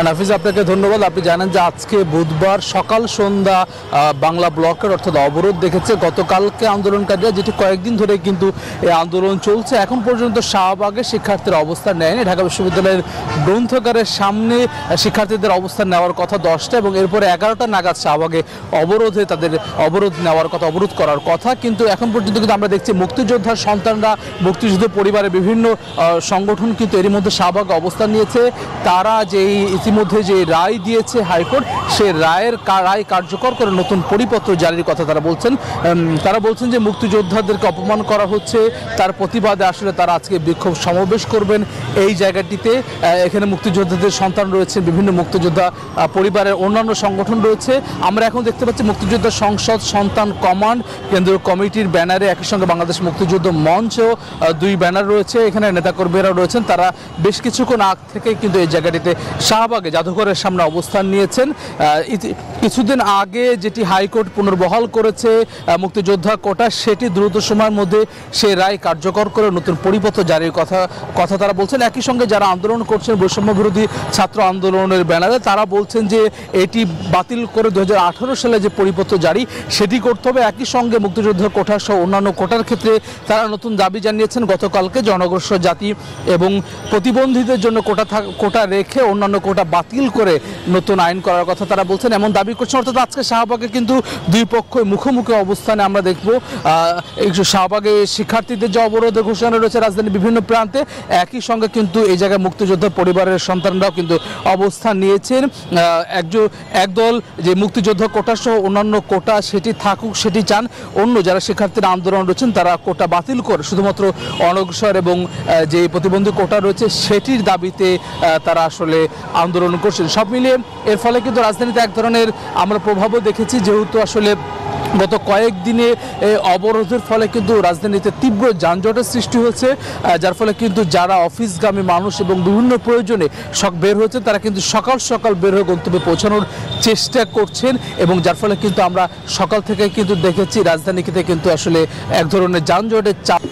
নাফিজ, আপনাকে ধন্যবাদ। আপনি জানেন যে আজকে বুধবার সকাল সন্ধ্যা বাংলা ব্লকের অর্থাৎ অবরোধ দেখেছে। গতকালকে আন্দোলনকারীরা, যেটি কয়েকদিন ধরে কিন্তু এই আন্দোলন চলছে, এখন পর্যন্ত শাহবাগে শিক্ষার্থীরা অবস্থান নেয়নি। ঢাকা বিশ্ববিদ্যালয়ের গ্রন্থাগারের সামনে শিক্ষার্থীদের অবস্থান নেওয়ার কথা 10টা এবং এরপরে 11টা নাগাদ শাহবাগে অবরোধে তাদের অবরোধ নেওয়ার কথা, অবরোধ করার কথা। কিন্তু এখন পর্যন্ত কিন্তু আমরা দেখছি মুক্তিযোদ্ধার সন্তানরা, মুক্তিযুদ্ধ পরিবারের বিভিন্ন সংগঠন কিন্তু এরই মধ্যে শাহবাগে অবস্থান নিয়েছে। তারা যেই ইতিমধ্যে যে রায় দিয়েছে হাইকোর্ট, সেই রায়ের রায় কার্যকর করে নতুন পরিপত্র জারির কথা তারা বলছেন। তারা বলছেন যে মুক্তিযোদ্ধাদেরকে অপমান করা হচ্ছে, তার প্রতিবাদে আসলে তারা আজকে বিক্ষোভ সমাবেশ করবেন এই জায়গাটিতে। এখানে মুক্তিযোদ্ধাদের সন্তান রয়েছে, বিভিন্ন মুক্তিযোদ্ধা পরিবারের অন্যান্য সংগঠন রয়েছে। আমরা এখন দেখতে পাচ্ছি মুক্তিযোদ্ধা সংসদ সন্তান কমান্ড কেন্দ্রীয় কমিটির ব্যানারে, একই সঙ্গে বাংলাদেশ মুক্তিযুদ্ধ মঞ্চেও 2 ব্যানার রয়েছে। এখানে নেতাকর্মীরা রয়েছেন, তারা বেশ কিছুক্ষণ আগ থেকে কিন্তু এই জায়গাটিতে শাহবাগে জাদুঘরের সামনে অবস্থান নিয়েছেন। কিছুদিন আগে যেটি হাইকোর্ট পুনর্বহাল করেছে মুক্তিযোদ্ধা কোটা, সেটি দ্রুত সময়ের মধ্যে সেই রায় কার্যকর করে নতুন পরিপত্র জারির কথা তারা বলছেন। একই সঙ্গে যারা আন্দোলন করছেন বৈষম্য বিরোধী ছাত্র আন্দোলনের ব্যানারে, তারা বলছেন যে এটি বাতিল করে 2018 সালে যে পরিপত্র জারি সেটি করতে হবে। একই সঙ্গে মুক্তিযোদ্ধা কোটা সহ অন্যান্য কোটার ক্ষেত্রে তারা নতুন দাবি জানিয়েছেন। গতকালকে জনগোষ্ঠী জাতি এবং প্রতিবন্ধীদের জন্য কোটা রেখে অন্যান্য কোটা বাতিল করে নতুন আইন করার কথা তারা বলছেন, এমন দাবি করছেন। অর্থাৎ আজকে শাহবাগে কিন্তু 2 পক্ষই মুখোমুখি অবস্থানে আমরা দেখব। শাহবাগে শিক্ষার্থীদের যে অবরোধ ঘোষণা রয়েছে রাজধানীর বিভিন্ন প্রান্তে, একই সঙ্গে কিন্তু এই জায়গায় মুক্তিযোদ্ধা পরিবারের সন্তানরাও কিন্তু অবস্থান নিয়েছেন। একদল যে মুক্তিযোদ্ধা কোটা সহ অন্যান্য কোটা সেটি থাকুক সেটি চান, অন্য যারা শিক্ষার্থীরা আন্দোলন রয়েছেন তারা কোটা বাতিল করে শুধুমাত্র অনগ্রসর এবং যে প্রতিবন্ধী কোটা রয়েছে সেটির দাবিতে তারা আসলে আন্দোলন করছেন। সব মিলিয়ে এর ফলে কিন্তু রাজধানীতে এক ধরনের আমরা প্রভাবও দেখেছি, যেহেতু আসলে গত কয়েকদিনে অবরোধের ফলে কিন্তু রাজধানীতে তীব্র যানজটের সৃষ্টি হয়েছে, যার ফলে কিন্তু যারা অফিসগামী মানুষ এবং বিভিন্ন প্রয়োজনে বের হয়েছে তারা কিন্তু সকাল সকাল বের হয়ে গন্তব্যে পৌঁছানোর চেষ্টা করছেন, এবং যার ফলে কিন্তু আমরা সকাল থেকে কিন্তু দেখেছি রাজধানীতে কিন্তু আসলে এক ধরনের যানজটের চাপ।